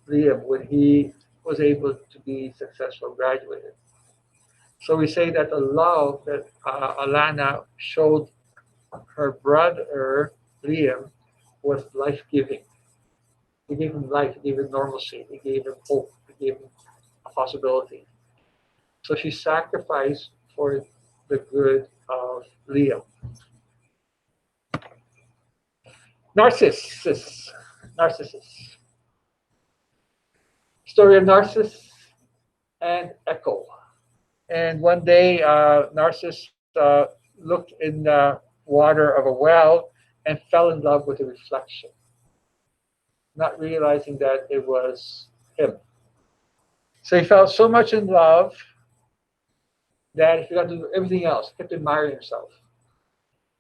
Liam when he was able to be successful graduated. So we say that the love that Alana showed her brother Liam was life giving. He gave him life, he gave him normalcy, he gave him hope, he gave him a possibility. So she sacrificed for the good of Liam. Narcissus. Narcissus. Story of Narcissus and Echo. And one day, Narcissus looked in the water of a well and fell in love with the reflection, not realizing that it was him. So he fell so much in love that he forgot to do everything else, kept admiring himself.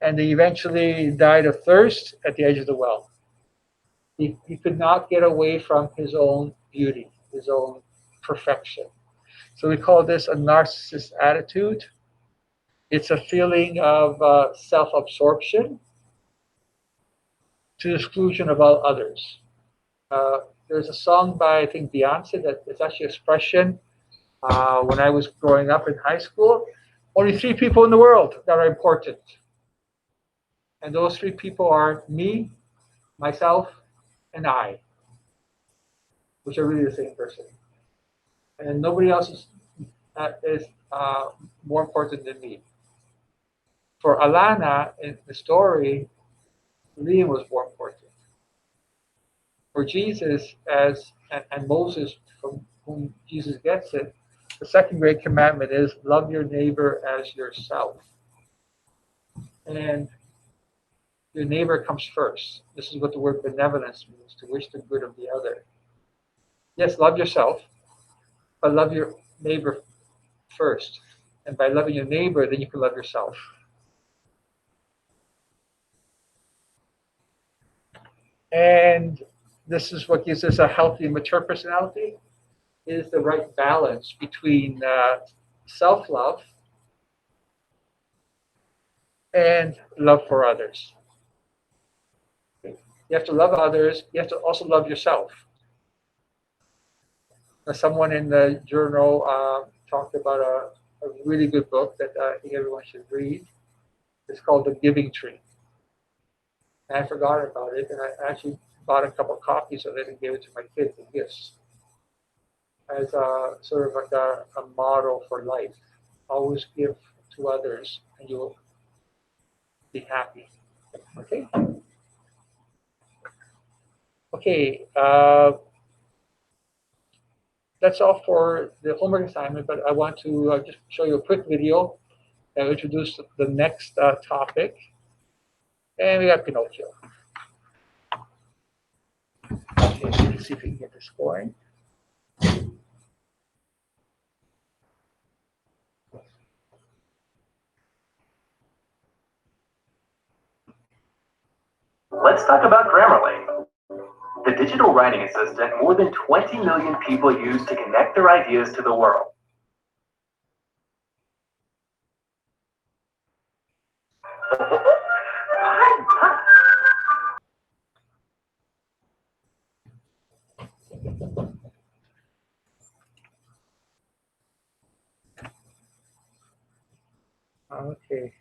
And he eventually died of thirst at the edge of the well. He could not get away from his own beauty, his own perfection. So we call this a narcissist attitude. It's a feeling of self absorption to the exclusion of all others. There's a song by, I think, Beyonce that is actually expression. When I was growing up in high school, only three people in the world that are important. And those three people are me, myself, and I, which are really the same person. And nobody else is more important than me. For Alana in the story, Liam was more important. For Jesus and Moses, from whom Jesus gets it, the second great commandment is love your neighbor as yourself. And your neighbor comes first. This is what the word benevolence means, to wish the good of the other. Yes, love yourself, but love your neighbor first. And by loving your neighbor, then you can love yourself. And this is what gives us a healthy, mature personality, is the right balance between self-love and love for others. You have to love others. You have to also love yourself. Now, someone in the journal talked about a really good book that I think everyone should read. It's called The Giving Tree. And I forgot about it, and I actually bought a couple of copies of it and gave it to my kids as gifts, as a sort of like a model for life. Always give to others, and you will be happy. Okay. Okay. That's all for the homework assignment, but I want to just show you a quick video that will introduce the next topic. And we got Pinocchio. Okay, let's see if we can get this going. Let's talk about Grammarly, the digital writing assistant more than 20 million people use to connect their ideas to the world. Okay.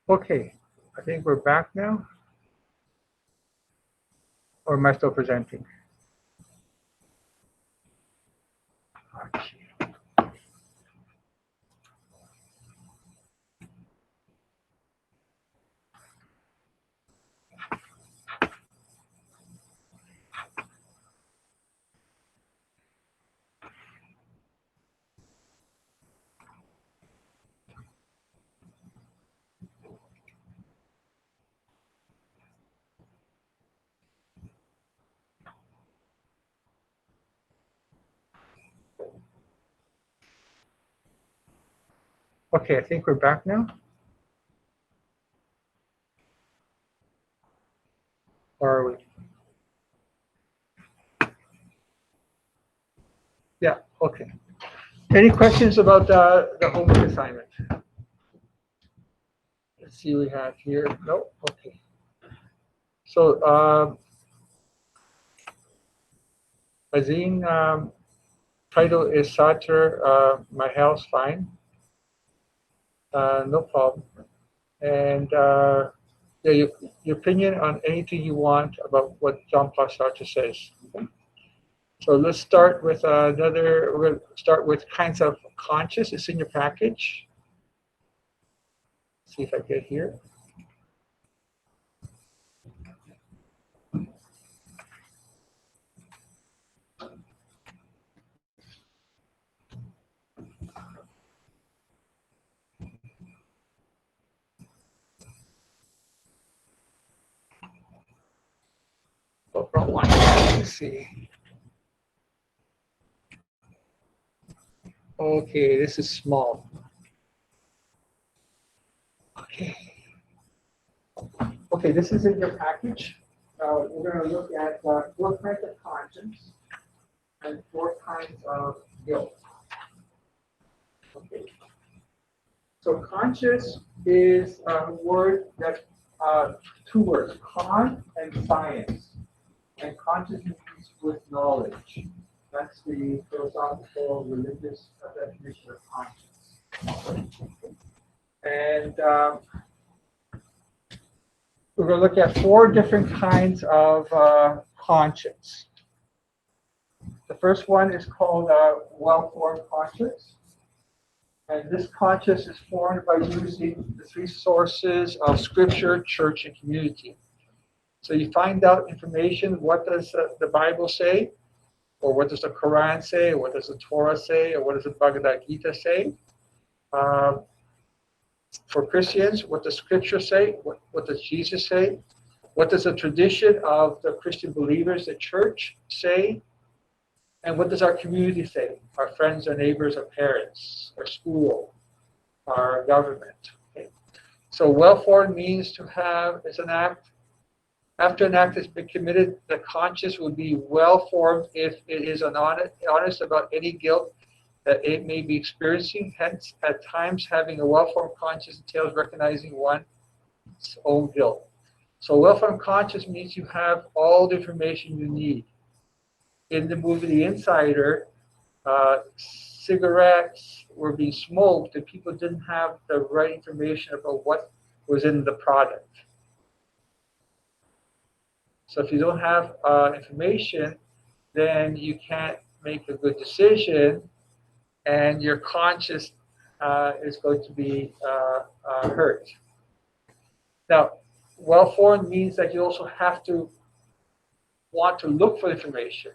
Okay, I think we're back now. Or am I still presenting? Okay. Okay, I think we're back now. Or are we? Yeah, okay. Any questions about the homework assignment? Let's see what we have here. No? Okay. So, Azine, title is Satir, My House Fine. No problem. And yeah, your opinion on anything you want about what John Paul Sartre says. Okay? So let's start with we're going to start with kinds of conscious. It's in your package. See if I get here. Oh, wrong one. Let's see. Okay, this is small. Okay. Okay, this is in your package. We're going to look at 4 kinds of conscience and 4 kinds of guilt. Okay. So conscious is a word that 2 words, con and science. And conscious means with knowledge. That's the philosophical, religious definition of conscience. And we're going to look at 4 different kinds of conscience. The first one is called well-formed conscience. And this conscience is formed by using the 3 sources of scripture, church, and community. So you find out information, what does the Bible say? Or what does the Quran say? Or what does the Torah say? Or what does the Bhagavad Gita say? For Christians, what does Scripture say? What does Jesus say? What does the tradition of the Christian believers, the church, say? And what does our community say? Our friends, our neighbors, our parents, our school, our government. Okay. So well-formed means to have, as an act, after an act has been committed, the conscience will be well-formed if it is honest about any guilt that it may be experiencing. Hence, at times, having a well-formed conscience entails recognizing one's own guilt. So well-formed conscience means you have all the information you need. In the movie The Insider, cigarettes were being smoked and people didn't have the right information about what was in the product. So if you don't have information, then you can't make a good decision, and your conscience is going to be hurt. Now, well-formed means that you also have to want to look for information.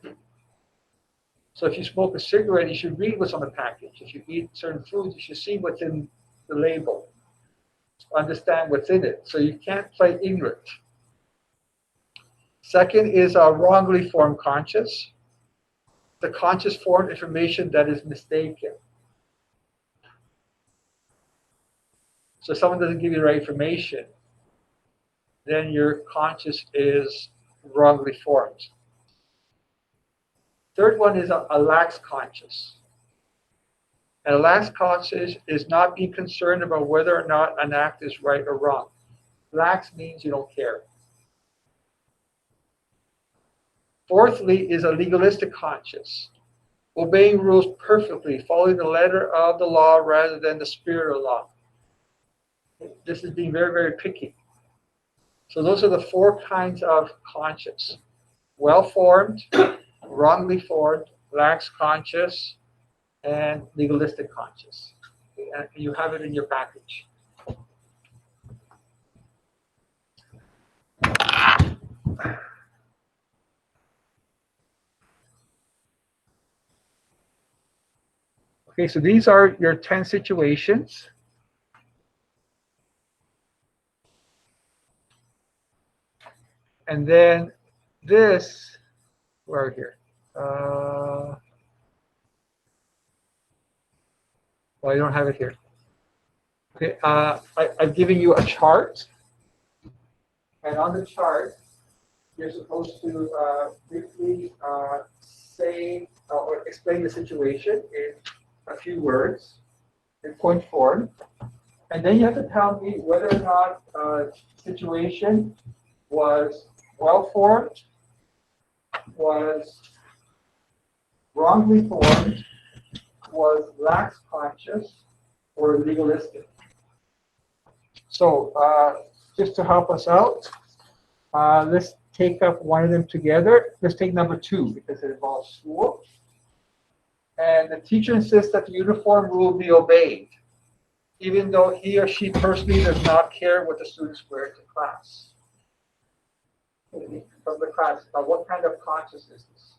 So if you smoke a cigarette, you should read what's on the package. If you eat certain foods, you should see what's in the label, understand what's in it. So you can't play ignorant. Second is a wrongly formed conscience. The conscious formed information that is mistaken. So if someone doesn't give you the right information, then your conscience is wrongly formed. Third one is a lax conscience. And a lax conscience is not being concerned about whether or not an act is right or wrong. Lax means you don't care. Fourthly is a legalistic conscience, obeying rules perfectly, following the letter of the law rather than the spirit of the law. This is being very, very picky. So those are the 4 kinds of conscience. Well-formed, wrongly formed, lax conscious, and legalistic conscious. And you have it in your package. Okay, so these are your 10 situations. And then this, where here? Well, I don't have it here. Okay, I've given you a chart, and on the chart, you're supposed to briefly say or explain the situation in a few words in point form, and then you have to tell me whether or not the situation was well formed, was wrongly formed, was lax conscious, or legalistic. So just to help us out, let's take up one of them together. Let's take number 2 because it involves school. And the teacher insists that the uniform rule be obeyed, even though he or she personally does not care what the students wear to class. From the class, what kind of consciousness is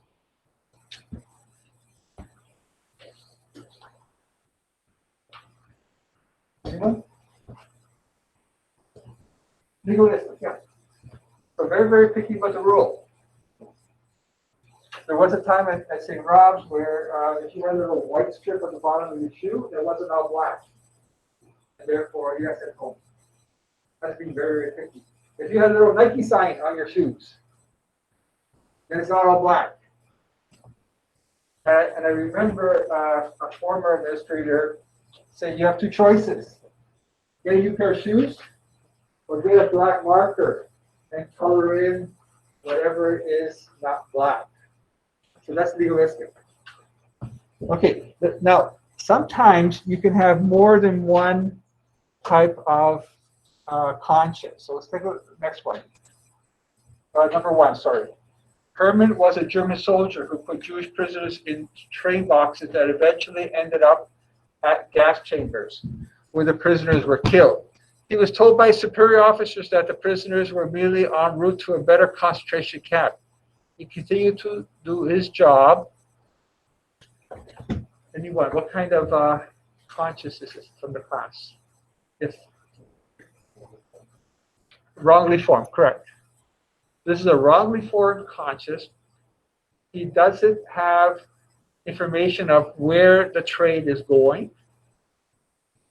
this? Anyone? Legalistic, yeah. So very, very picky about the rule. There was a time at St. Rob's where if you had a little white strip at the bottom of your shoe, it wasn't all black. And therefore, you got sent home. That's being very, very picky. If you had a little Nike sign on your shoes, then it's not all black. And I remember a former administrator saying you have 2 choices. Get a new pair of shoes or get a black marker and color in whatever is not black. So that's legalistic. Okay, now sometimes you can have more than one type of conscience. So let's take a look at the next one. Number 1, sorry. Herman was a German soldier who put Jewish prisoners in train boxes that eventually ended up at gas chambers where the prisoners were killed. He was told by superior officers that the prisoners were merely en route to a better concentration camp. He continued to do his job. Anyone, what kind of consciousness is from the class? Yes. Wrongly formed, correct. This is a wrongly formed conscious. He doesn't have information of where the train is going.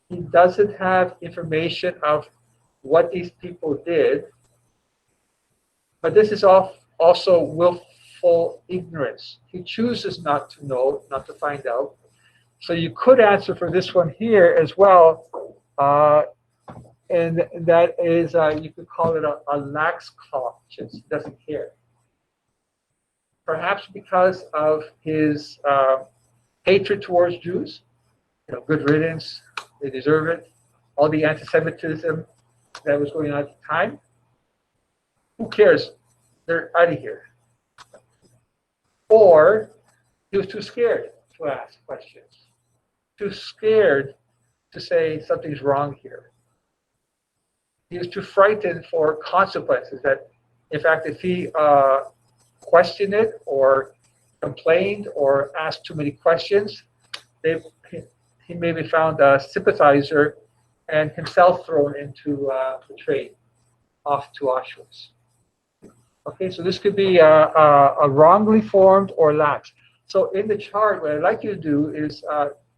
He doesn't have information of what these people did. But this is also willful ignorance. He chooses not to know, not to find out. So you could answer for this one here as well. And that is, you could call it a lax conscience. He doesn't care. Perhaps because of his hatred towards Jews. Good riddance, they deserve it. All the anti-Semitism that was going on at the time. Who cares? They're out of here. Or he was too scared to ask questions. Too scared to say something's wrong here. He was too frightened for consequences that, in fact, if he questioned it or complained or asked too many questions, he may be found a sympathizer and himself thrown into the train off to Auschwitz. Okay, so this could be a wrongly formed or lax. So in the chart, what I'd like you to do is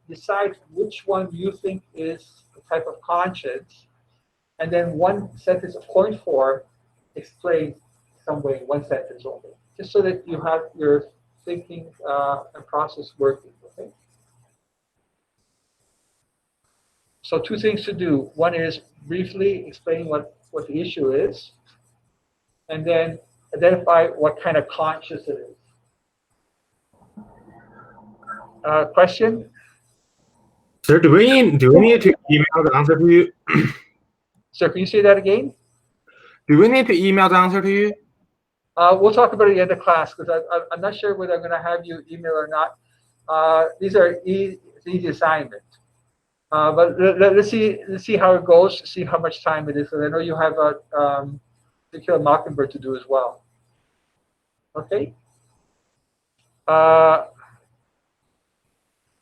decide which one you think is the type of conscience, and then one sentence of point form explain some way, one sentence only, just so that you have your thinking and process working. Okay. So 2 things to do. One is briefly explain what the issue is, and then identify what kind of conscience it is. Question? Sir, do we need to email the answer to you? Sir, can you say that again? Do we need to email the answer to you? We'll talk about it at the end of class because I'm not sure whether I'm going to have you email or not. These are easy assignment. But let's see how it goes. See how much time it is. Because I know you have a To Kill a Mockingbird to do as well. Okay.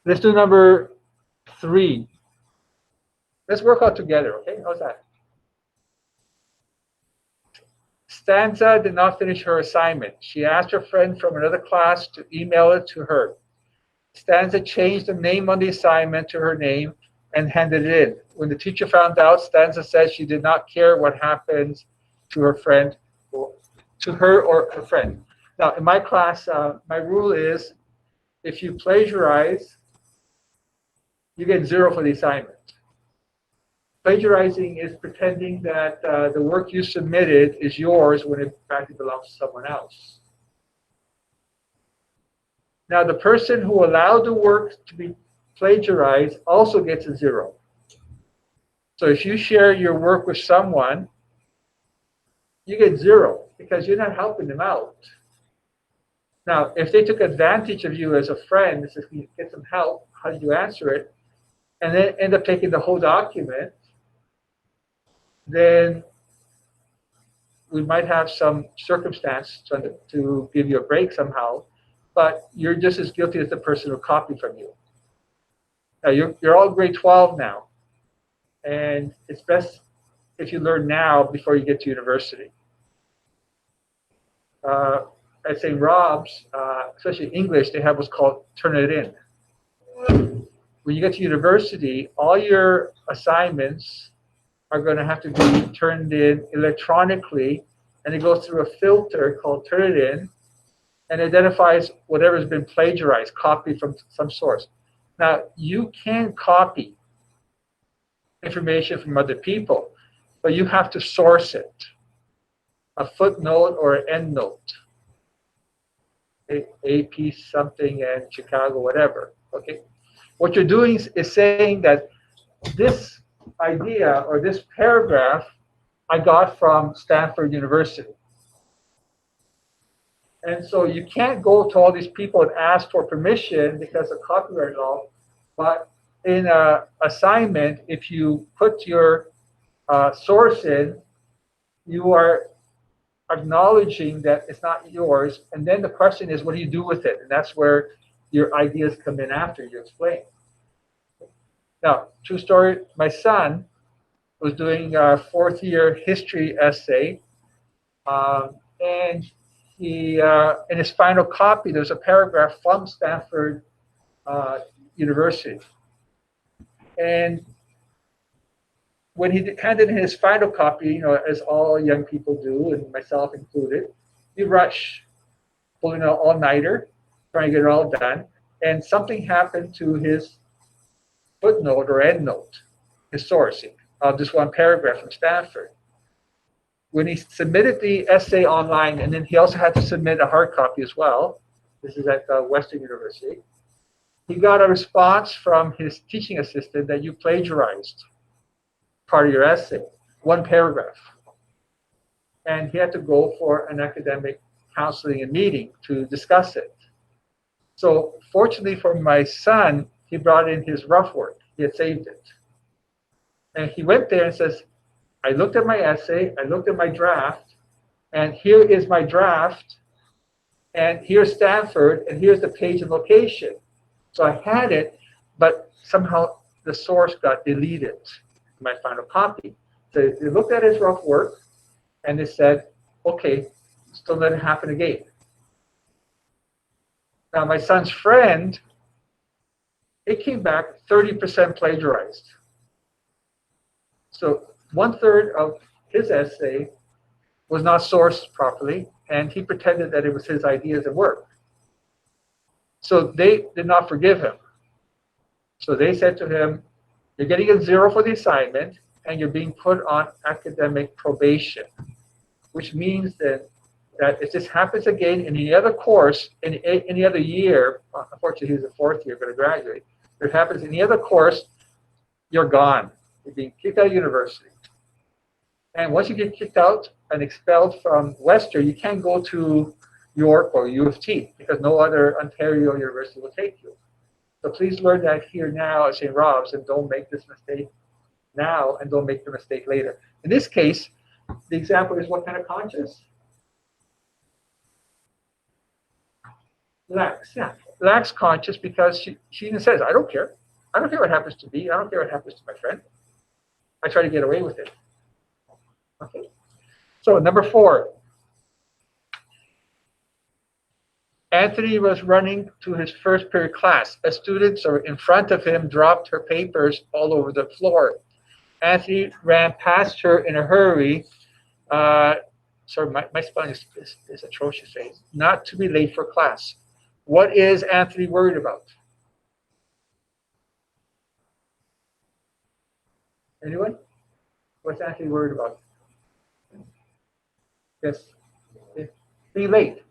Let's do number 3. Let's work out together. Okay. How's that? Stanza did not finish her assignment. She asked her friend from another class to email it to her. Stanza changed the name on the assignment to her name and handed it in. When the teacher found out, Stanza said she did not care what happens to her friend, or to her or her friend. Now, in my class, my rule is if you plagiarize, you get 0 for the assignment. Plagiarizing is pretending that the work you submitted is yours when it in fact it belongs to someone else. Now, the person who allowed the work to be plagiarized also gets a 0. So if you share your work with someone, you get 0 because you're not helping them out. Now, if they took advantage of you as a friend and said, get some help, how did you answer it? And then end up taking the whole document, then we might have some circumstance to give you a break somehow, but you're just as guilty as the person who copied from you. Now, you're all grade 12 now, and it's best if you learn now before you get to university. At St. Rob's, especially English, they have what's called Turnitin. When you get to university, all your assignments are going to have to be turned in electronically, and it goes through a filter called Turnitin and identifies whatever has been plagiarized, copied from some source. Now, you can copy information from other people, but you have to source it, a footnote or an endnote, AP something and Chicago, whatever. Okay, what you're doing is saying that this idea or this paragraph I got from Stanford University. And so you can't go to all these people and ask for permission because of copyright law. But in an assignment, if you put your source in, you are acknowledging that it's not yours. And then the question is, what do you do with it? And that's where your ideas come in after you explain. Now, true story, my son was doing a 4th-year history essay, and he, in his final copy, there's a paragraph from Stanford University. And when he handed in his final copy, you know, as all young people do, and myself included, he rushed, pulling an all-nighter, trying to get it all done, and something happened to his footnote or endnote, his sourcing of this one paragraph from Stanford. When he submitted the essay online, and then he also had to submit a hard copy as well, this is at Western University, he got a response from his teaching assistant that you plagiarized part of your essay, one paragraph. And he had to go for an academic counseling and meeting to discuss it. So fortunately for my son, he brought in his rough work. He had saved it. And he went there and says, I looked at my essay, I looked at my draft, and here is my draft, and here's Stanford, and here's the page and location. So I had it, but somehow the source got deleted in my final copy. So they looked at his rough work, and they said, okay, still let it happen again. Now my son's friend, it came back 30% plagiarized. So 1/3 of his essay was not sourced properly, and he pretended that it was his ideas and work. So they did not forgive him. So they said to him, you're getting a 0 for the assignment, and you're being put on academic probation, which means that if this happens again in any other course, in any other year, unfortunately he's a 4th year going to graduate, if it happens in any other course, you're gone. You're being kicked out of university. And once you get kicked out and expelled from Western, you can't go to York or U of T because no other Ontario university will take you. So please learn that here now at St. Rob's and don't make this mistake now and don't make the mistake later. In this case, the example is what kind of conscious? Lax, yeah. Lax conscious because she even says, I don't care. I don't care what happens to me. I don't care what happens to my friend. I try to get away with it. Okay. So number 4. Anthony was running to his first period class. A student in front of him dropped her papers all over the floor. Anthony ran past her in a hurry. Sorry, my spelling is atrocious. Not to be late for class. What is Anthony worried about? Anyone? What's Anthony worried about? Yes, be late.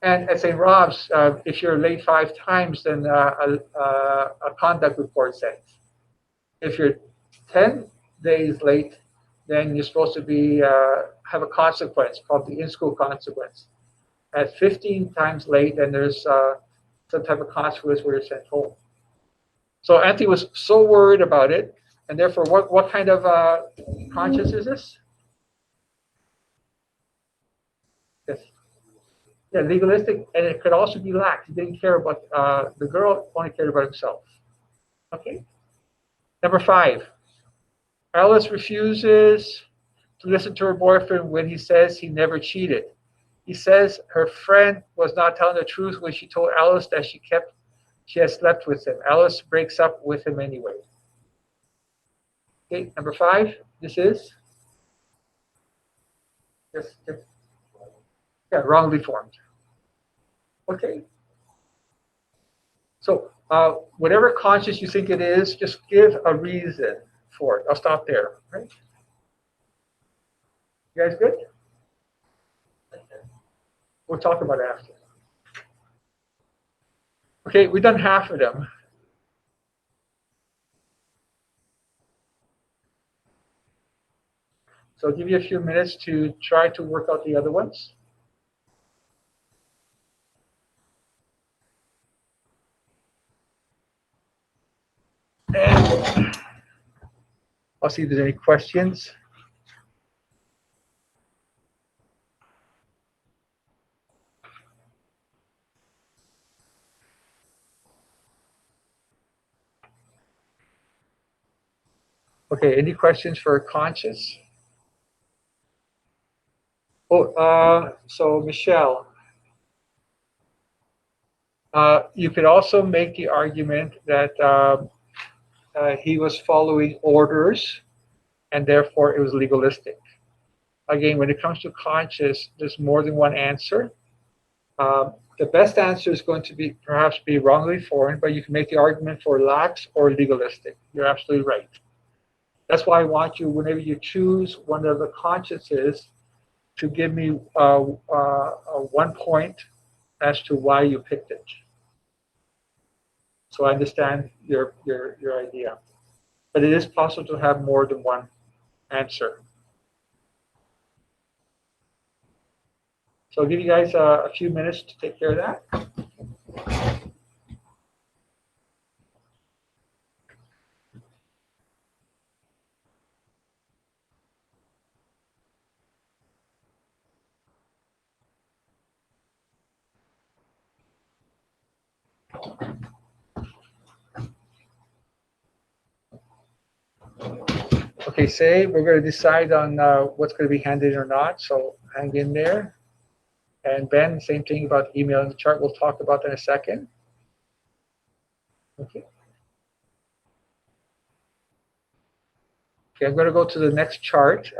And at St. Rob's, if you're late 5 times, then a conduct report says. If you're 10 days late, then you're supposed to be have a consequence called the in-school consequence. At 15 times late, then there's some type of consequence where you're sent home. So Anthony was so worried about it, and therefore, what kind of conscience is this? Yes. Yeah, legalistic, and it could also be lax. He didn't care about the girl; only cared about himself. Okay. Number 5. Alice refuses to listen to her boyfriend when he says he never cheated. He says her friend was not telling the truth when she told Alice that she has slept with him. Alice breaks up with him anyway. Okay, number 5. This is wrongly formed. Okay. So whatever conscience you think it is, just give a reason for it. I'll stop there. Right? You guys good? We'll talk about it after. Okay, we've done half of them. So I'll give you a few minutes to try to work out the other ones. And I'll see if there's any questions. Okay, any questions for conscious? Oh, so Michelle, you could also make the argument that he was following orders and therefore it was legalistic. Again, when it comes to conscious, there's more than one answer. The best answer is going to be perhaps be wrongly formed, but you can make the argument for lax or legalistic. You're absolutely right. That's why I want you, whenever you choose one of the consciences, to give me 1 point as to why you picked it. So I understand your idea. But it is possible to have more than one answer. So I'll give you guys a few minutes to take care of that. Okay, say we're going to decide on what's going to be handed or not, so hang in there. And Ben, same thing about email and the chart. We'll talk about that in a second. Okay. Okay, I'm going to go to the next chart.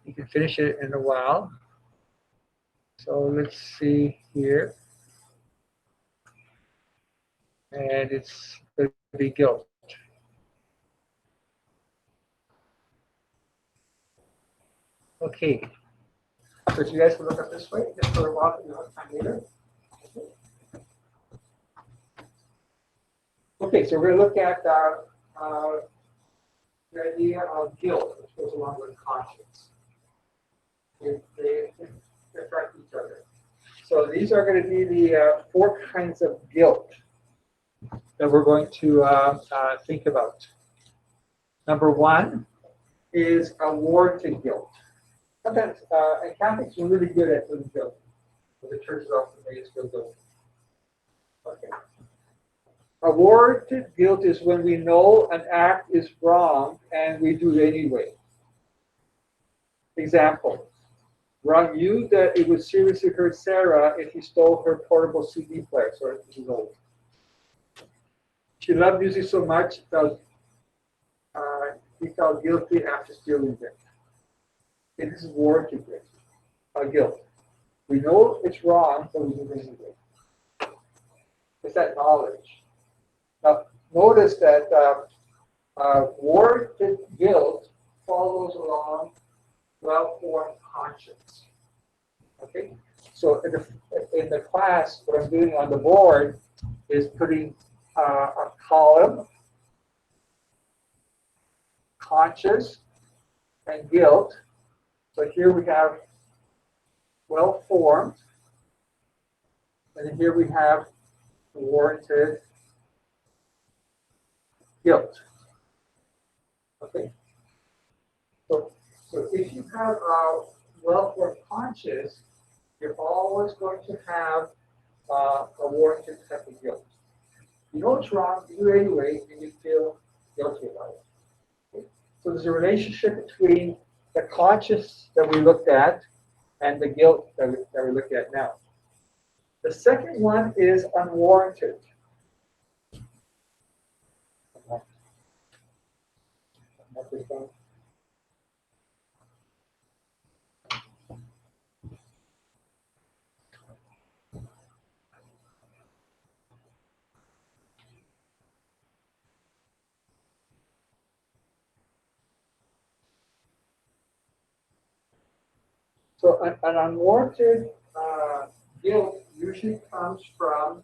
You can finish it in a while. So let's see here. And it's going to be guilt. Okay. So if you guys can look up this way, just for a while, you'll have time later. Okay, so we're going to look at the idea of guilt, which goes along with conscience. They affect each other. So these are going to be the 4 kinds of guilt that we're going to think about. Number 1 is awarded guilt. Sometimes, and Catholics are really good at feeling guilty, but the church is often made us feel guilty. Okay. Awarded guilt is when we know an act is wrong and we do it anyway. Example, Ron knew that it would seriously hurt Sarah if he stole her portable CD player. Sorry, this is old. She loved music so much that he felt guilty after stealing it. And this is warranted guilt. We know it's wrong, but we do it anyway. It's that knowledge. Now, notice that warranted guilt follows along well-formed conscience. Okay? So in the class, what I'm doing on the board is putting a column, conscious, and guilt. So here we have well-formed, and here we have warranted guilt. Okay? So if you have a well-formed conscious, you're always going to have a warranted type of guilt. You know it's wrong, you do it anyway, and you feel guilty about it. Okay? So there's a relationship between the conscious that we looked at and the guilt that we look at now. The second one is unwarranted. So an unwarranted guilt usually comes from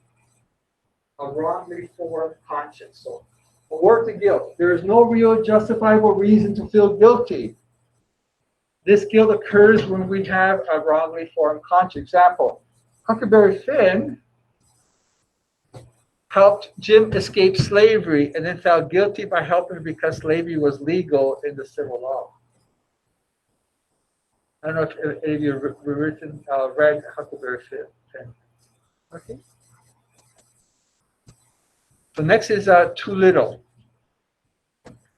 a wrongly formed conscience. So unwarranted guilt. There is no real justifiable reason to feel guilty. This guilt occurs when we have a wrongly formed conscience. Example, Huckleberry Finn helped Jim escape slavery and then felt guilty by helping because slavery was legal in the civil law. I don't know if any of you read Huckleberry Finn. Okay. So next is too little.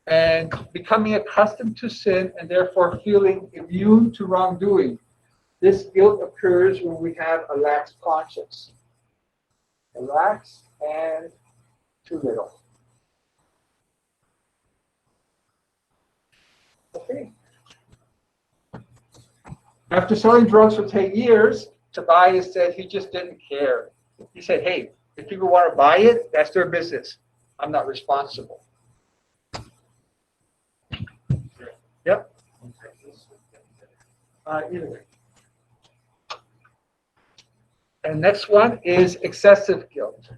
And becoming accustomed to sin and therefore feeling immune to wrongdoing. This guilt occurs when we have a lax conscience. A lax and too little. Okay. After selling drugs for 10 years, Tobias said he just didn't care. He said, hey, if people want to buy it, that's their business. I'm not responsible. Yep. Either way. And next one is excessive guilt.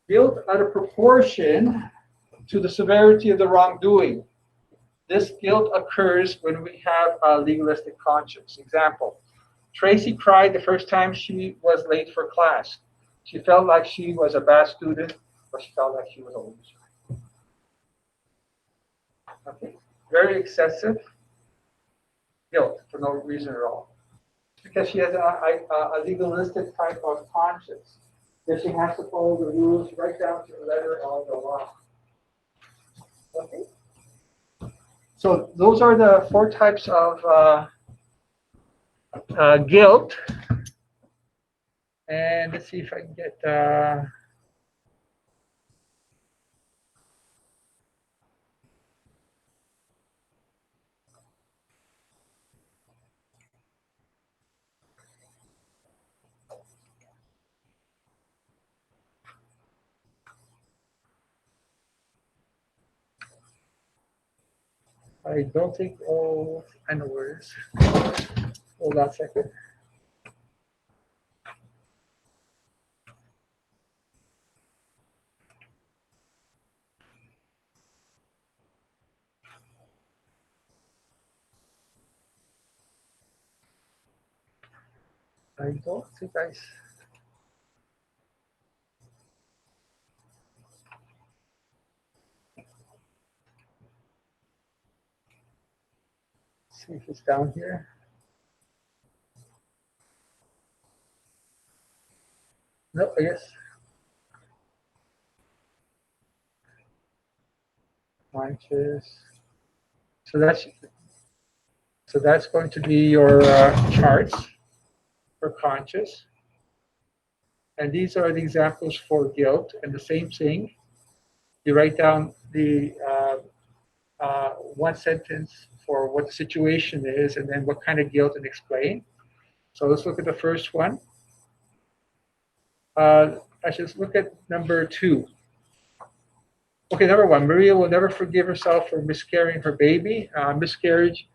Guilt out of proportion to the severity of the wrongdoing. This guilt occurs when we have a legalistic conscience. Example, Tracy cried the first time she was late for class. She felt like she was a bad student, or she felt like she was a loser. Okay, very excessive guilt for no reason at all. Because she has a legalistic type of conscience. That she has to follow the rules right down to the letter of the law. Okay. So those are the 4 types of guilt. And let's see if I can get. I don't think all. I know where it is. Hold on a second. I don't think I. See if it's down here. I guess. Conscious. So that's going to be your charts for conscious. And these are the examples for guilt. And the same thing, you write down the one sentence for what the situation is, and then what kind of guilt, and explain. So let's look at the first one. Actually, let's look at number 2. Okay, number 1, Maria will never forgive herself for miscarrying her baby. Miscarriage,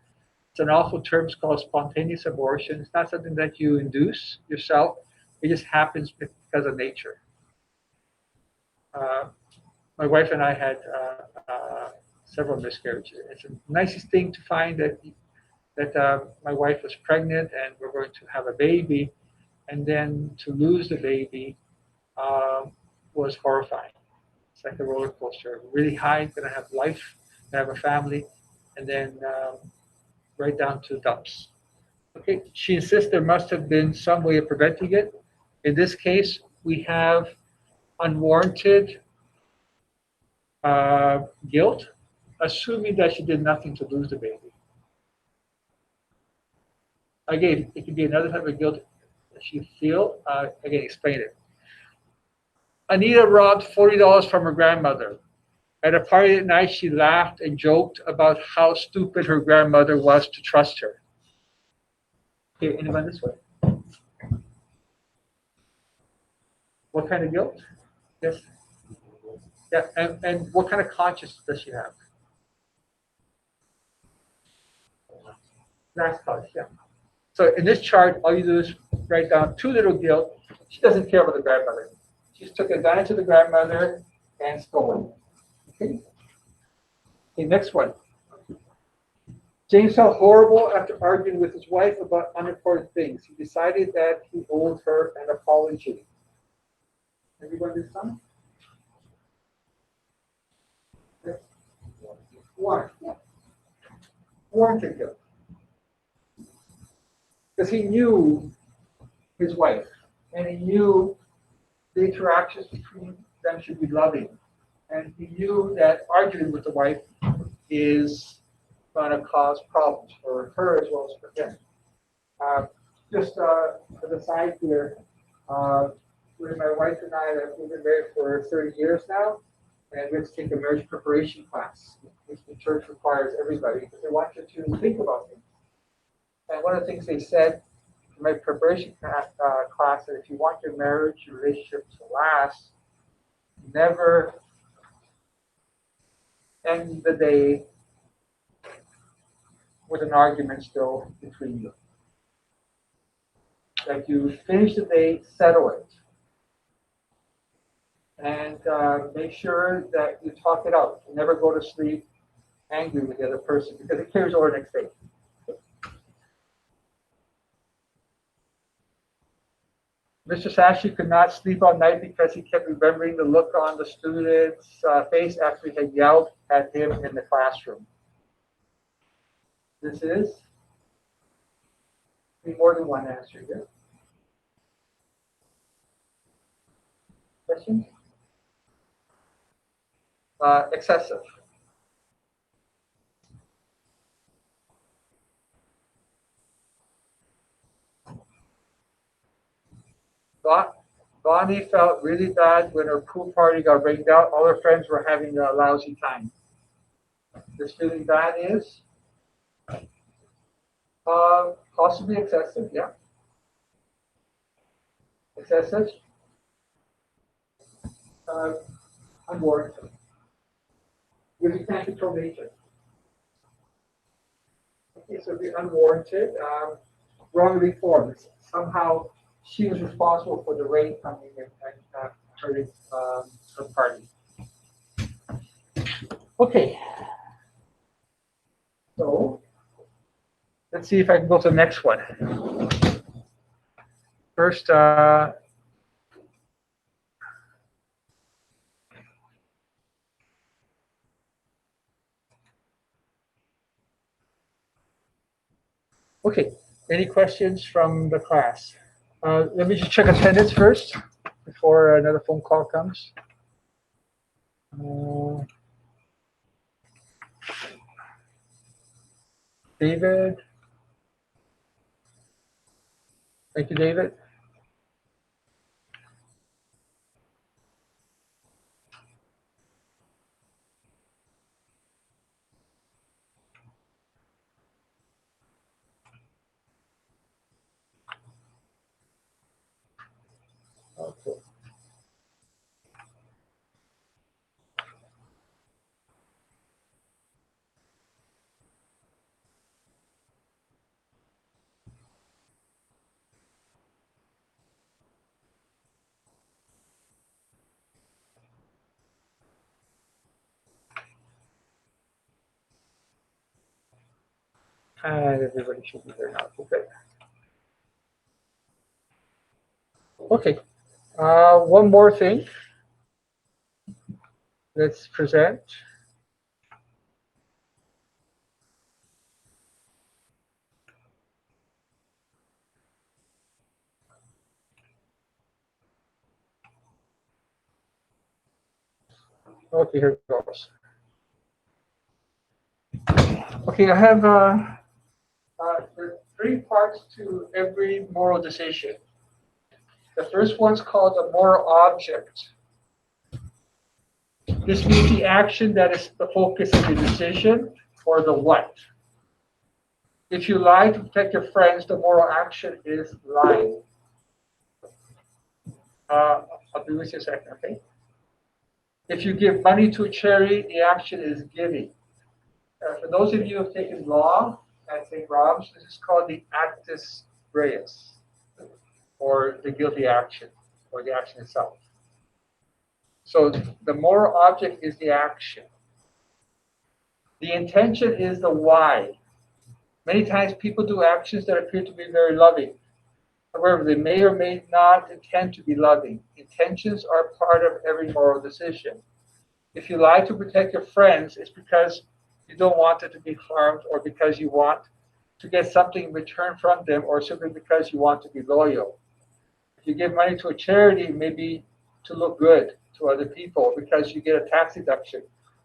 it's an awful term. It's called spontaneous abortion. It's not something that you induce yourself. It just happens because of nature. My wife and I had several miscarriages. It's the nicest thing to find that my wife was pregnant and we're going to have a baby, and then to lose the baby was horrifying. It's like a roller coaster. Really high, gonna have life, gonna have a family, and then right down to dumps. Okay, she insists there must have been some way of preventing it. In this case, we have unwarranted guilt, assuming that she did nothing to lose the baby. Again, it could be another type of guilt that you feel. Again, explain it. Anita robbed $40 from her grandmother. At a party at night, she laughed and joked about how stupid her grandmother was to trust her. Okay, anyone this way? What kind of guilt? Yes. Yeah, and what kind of conscience does she have? Nice conscience, yeah. So in this chart, all you do is write down 2 little guilt. She doesn't care about the grandmother. She just took advantage of the grandmother and stole it. Okay. Okay, next one. James felt horrible after arguing with his wife about unimportant things. He decided that he owed her an apology. Everyone do some? Warrant. Yeah. Warranted guilt. Because he knew his wife, and he knew the interactions between them should be loving. And he knew that arguing with the wife is going to cause problems for her as well as for him. Just as a side here, with my wife and I, we've been married for 30 years now, and we have to take a marriage preparation class, which the church requires everybody, because they want you to think about things. And one of the things they said in my preparation class that if you want your marriage, your relationship to last, never end the day with an argument still between you. Like you finish the day, settle it. And make sure that you talk it out. You never go to sleep angry with the other person because it carries over the next day. Mr. Sashi could not sleep all night because he kept remembering the look on the student's face after he had yelled at him in the classroom. This is more than one answer here. Questions? Excessive. Bonnie felt really bad when her pool party got rained out. All her friends were having a lousy time. This feeling bad is possibly excessive, yeah. Excessive, unwarranted. Because you can't control nature. Okay, so the unwarranted, wrongly formed. Somehow she was responsible for the rain coming and hurting her party. Okay. So let's see if I can go to the next one. First, okay. Any questions from the class? Let me just check attendance first. before another phone call comes. David. Thank you, David. Okay. And everybody should be there now. Okay. Okay. One more thing. Let's present. Okay, here it goes. Okay, I have there are 3 parts to every moral decision. The first one's called the moral object. This means the action that is the focus of the decision, or the what. If you lie to protect your friends, the moral action is lying. I'll be with you a second, okay? If you give money to a charity, the action is giving. For those of you who have taken law at St. Rob's, this is called the actus reus, or the guilty action, or the action itself. So the moral object is the action. The intention is the why. Many times people do actions that appear to be very loving. However, they may or may not intend to be loving. Intentions are part of every moral decision. If you lie to protect your friends, it's because you don't want them to be harmed, or because you want to get something in return from them, or simply because you want to be loyal. If you give money to a charity, maybe to look good to other people, because you get a tax deduction,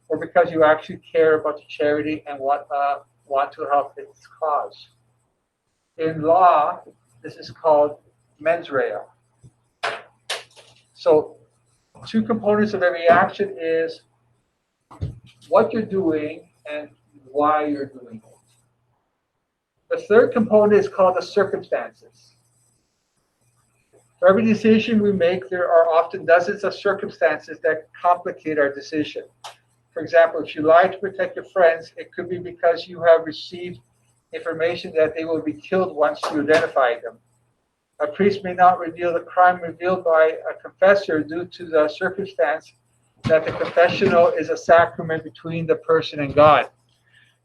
or because you actually care about the charity and want to help its cause. In law, this is called mens rea. So 2 components of every action is what you're doing and why you're doing it. The third component is called the circumstances. For every decision we make, there are often dozens of circumstances that complicate our decision. For example, if you lie to protect your friends, it could be because you have received information that they will be killed once you identify them. A priest may not reveal the crime revealed by a confessor due to the circumstance that the confessional is a sacrament between the person and God.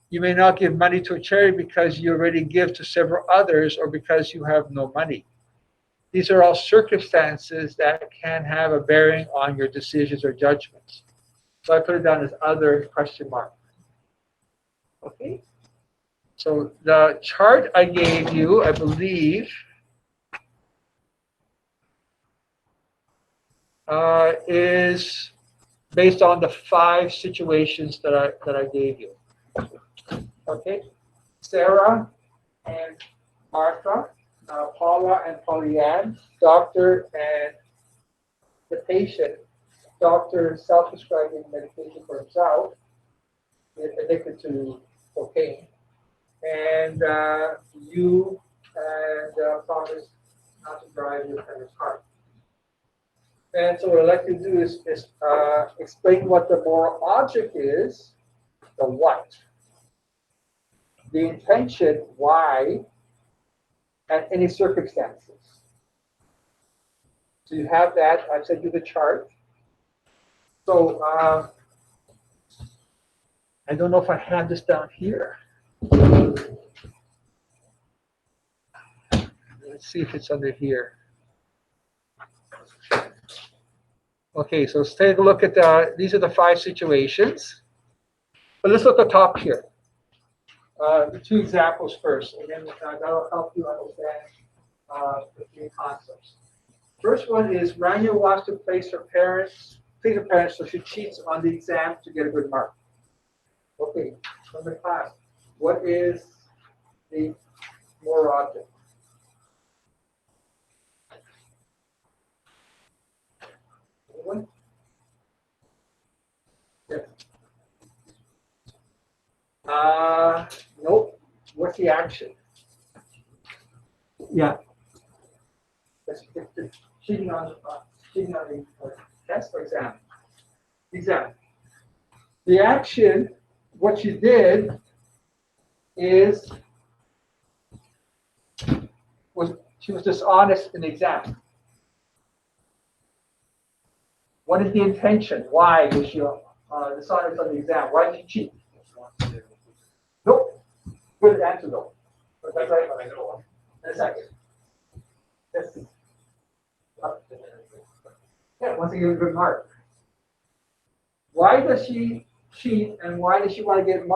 You may not give money to a charity because you already give to several others, or because you have no money. These are all circumstances that can have a bearing on your decisions or judgments. So I put it down as other question mark. Okay. So the chart I gave you, I believe, is based on the 5 situations that I gave you. Okay. Sarah and Martha, Paula and Pollyann, doctor and the patient. Doctor self-prescribing medication for himself, addicted to cocaine, and you and promise not to drive your friend's car. And so what I'd like to do is explain what the moral object is, the what, the intention, why, and any circumstances. So you have that. I've sent you the chart. So I don't know if I have this down here. Let's see if it's under here. Okay, so let's take a look at these are the 5 situations. But let's look at the top here. The 2 examples first, and then that'll help you understand the 3 concepts. First one is Rania wants to please her parents, so she cheats on the exam to get a good mark. Okay, from the class, what is the moral object? Anyone? Yes. Nope. What's the action? Yeah. That's cheating on the test or exam. Exam. The action, what she did is she was dishonest in the exam. What is the intention? Why was she dishonest on the exam? Why did she cheat? Nope. Good answer though. But that's right. In a second. Yes. Yeah, wants to get a good mark. Why does she cheat and why does she want to get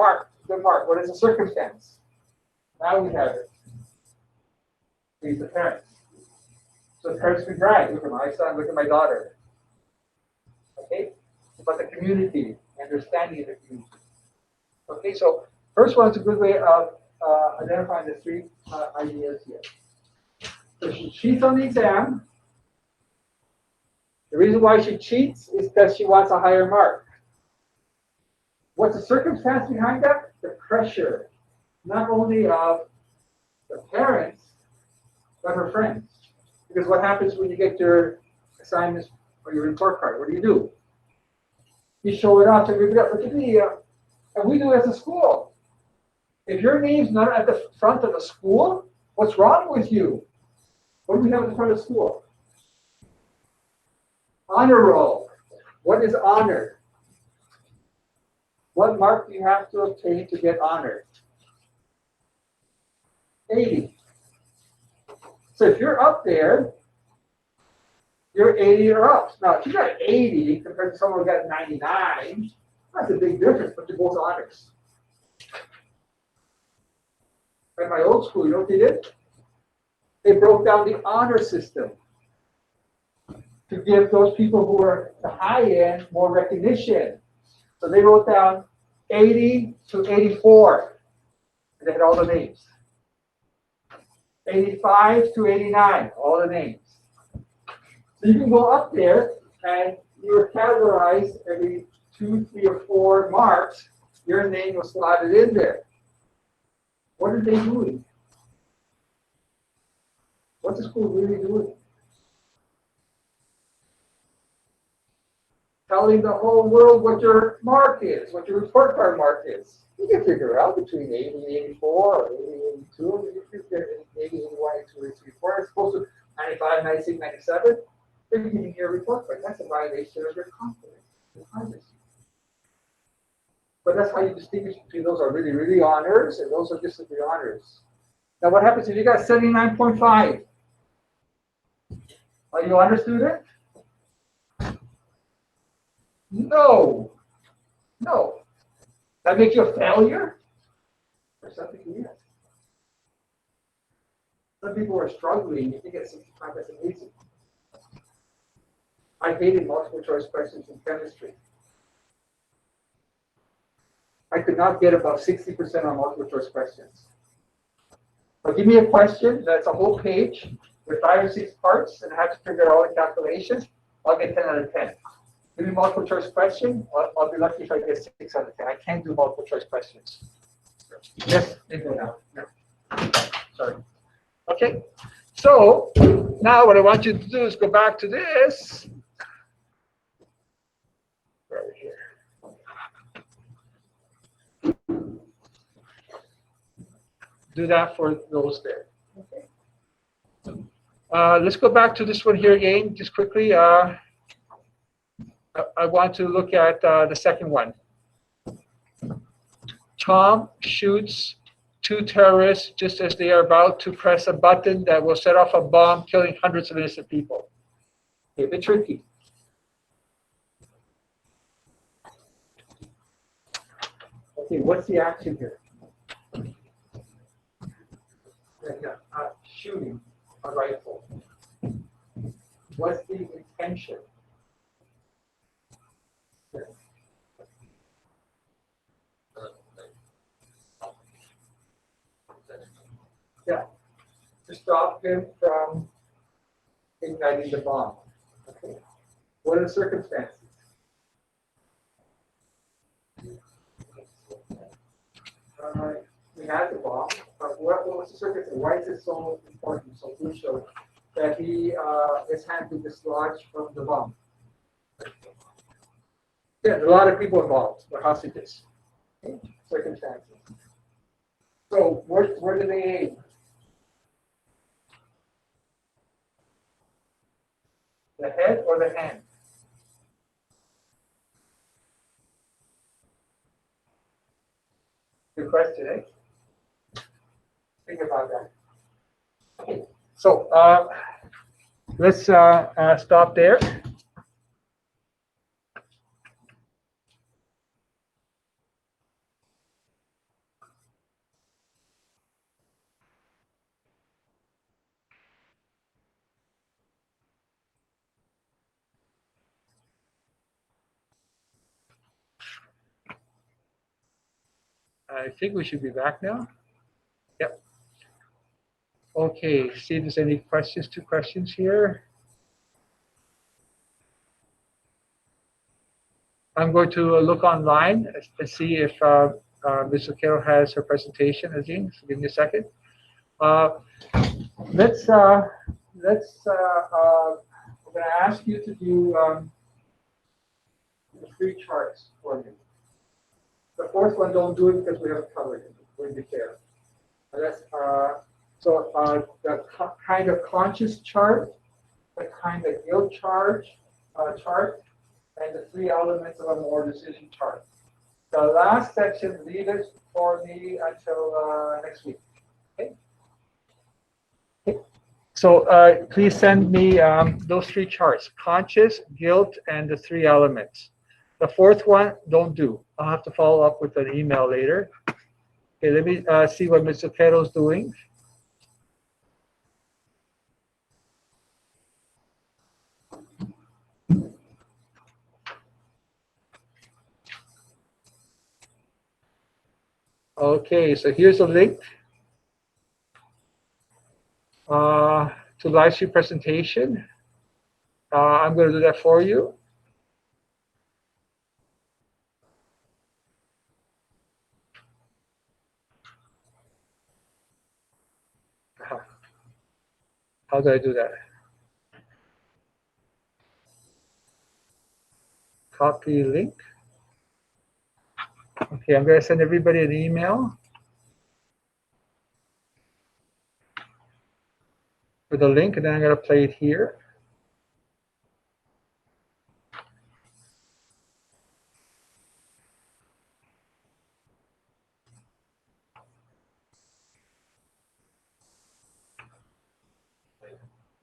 good mark? What is the circumstance? Now we have it. These are the parents. So the parents can brag. Look at my son, look at my daughter. Okay? It's about the community, understanding of the community. Okay, so first one is a good way of identifying the three ideas here. So she cheats on the exam. The reason why she cheats is because she wants a higher mark. What's the circumstance behind that? The pressure, not only of the parents, but her friends. Because what happens when you get your assignments or your report card? What do? You show it off to everybody else. Look at me, and we do it as a school. If your name's not at the front of the school, what's wrong with you? What do we have at the front of the school? Honor roll. What is honor? What mark do you have to obtain to get honored? 80. So if you're up there, you're 80 or up. Now, if you got 80 compared to someone who got 99, that's a big difference, but they're both honors. At my old school, you know what they did? They broke down the honor system to give those people who were the high end more recognition. So they wrote down 80 to 84. And they had all the names. 85 to 89, all the names. So you can go up there and you're categorized every 2, 3, or 4 marks. Your name was slotted in there. What are they doing? What's the school really doing? Telling the whole world what your mark is, what your report card mark is. You can figure out between 80 and 84 or 80 and 82. You can figure 80, 81, 82, 84. It's supposed to 95, 96, 97. They're giving you a report card. That's a violation of your confidence, your privacy. But that's how you distinguish between those are really, really honors and those are just the honors. Now, what happens if you got 79.5? Are you an honor student? No. No. That makes you a failure? Or something weird. Some people are struggling. You think at 65, that's amazing. I hated multiple choice questions in chemistry. I could not get above 60% on multiple choice questions. But give me a question that's a whole page with 5 or 6 parts, and I have to figure out all the calculations. I'll get 10 out of 10. Give me multiple choice question. I'll be lucky if I get 6 out of 10. I can't do multiple choice questions. Yes, they go now. No. Sorry. Okay. So now what I want you to do is go back to this. Right here. Do that for those there. Okay. Let's go back to this one here again, just quickly. I want to look at the second one. Tom shoots 2 terrorists just as they are about to press a button that will set off a bomb, killing hundreds of innocent people. Okay, a bit tricky. Okay, what's the action here? Shooting a rifle. What's the intention? Yeah, to stop him from igniting the bomb. Okay. What are the circumstances? We had the bomb. What was the circumstance? Why is it so important, so crucial that his hand be dislodged from the bomb? Yeah, a lot of people involved. Were hostages. Okay. Circumstances. So where do they aim? The head or the hand? Good question, eh? Think about that. Okay. So let's stop there. I think we should be back now. Yep. Okay, see if there's any questions, 2 questions here. I'm going to look online and see if Ms. O'Carroll has her presentation, Azine. So give me a second. Let's I'm going to ask you to do the 3 charts for me. The 4th one, don't do it because we haven't covered it. We'll be fair. So the kind of conscious chart, the kind of guilt chart, and the 3 elements of a more decision chart. The last section, leave it for me until next week. Okay. Okay. So please send me those 3 charts: conscious, guilt, and the 3 elements. The 4th one, don't do. I'll have to follow up with an email later. Okay, let me see what Mr. O'Carroll's doing. Okay, so here's a link to live stream presentation. I'm going to do that for you. How do I do that? Copy link. Okay, I'm going to send everybody an email with a link, and then I'm going to play it here.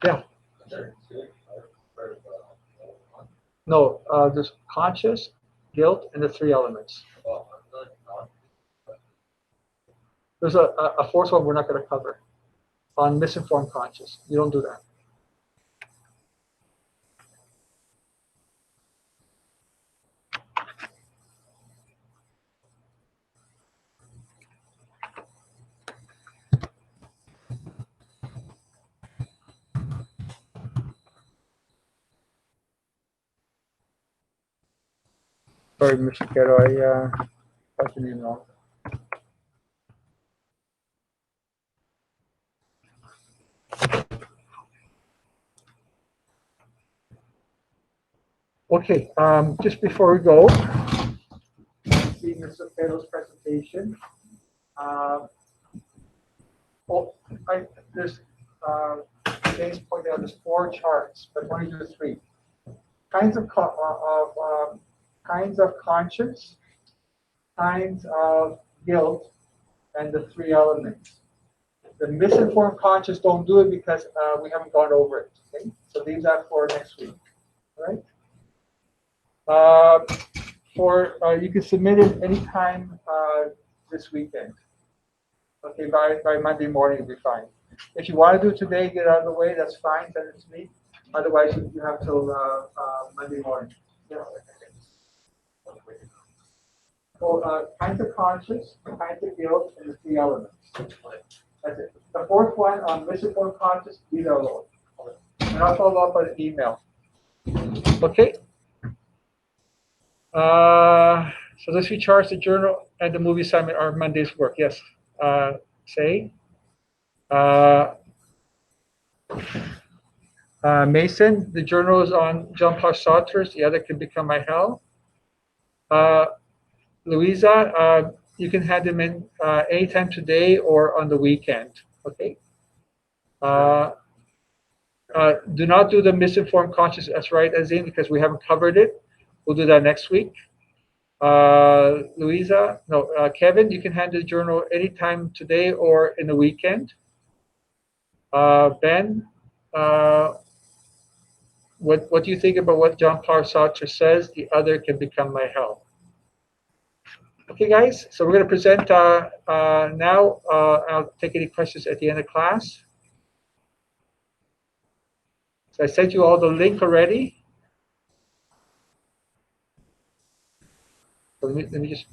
Yeah. No, there's conscious, guilt, and the 3 elements. There's a 4th one we're not going to cover on misinformed conscious. You don't do that. Sorry, Mr. Quero, I got your name wrong. Okay, just before we go, see Mr. Quero's presentation. There's James pointed out there's 4 charts, but only do 3 kinds of conscience, kinds of guilt, and the 3 elements. The misinformed conscious, don't do it because we haven't gone over it. Okay, so leave that for next week. All right. You can submit it anytime this weekend. Okay, by Monday morning will be fine. If you want to do it today, get it out of the way, that's fine, send it to me. Otherwise, you have till Monday morning. Yeah. Well, kinds of conscience, kinds of guilt, and the three elements. That's it. The fourth one on misinformed conscience, leave that alone. And I'll follow up on an email. Okay. So let's recharge the journal and the movie assignment are Monday's work. Yes. Say. Mason, the journal is on Jean-Paul Sartre's The Other Can Become My Hell. Louisa, you can hand them in anytime today or on the weekend. Okay. Do not do the misinformed conscious as right as in because we haven't covered it. We'll do that next week. Louisa, no, Kevin, you can hand the journal anytime today or in the weekend. Ben, what do you think about what Jean-Paul Sartre says? The other can become my hell. Okay, guys, so we're going to present now. I'll take any questions at the end of class. So I sent you all the link already. So let me just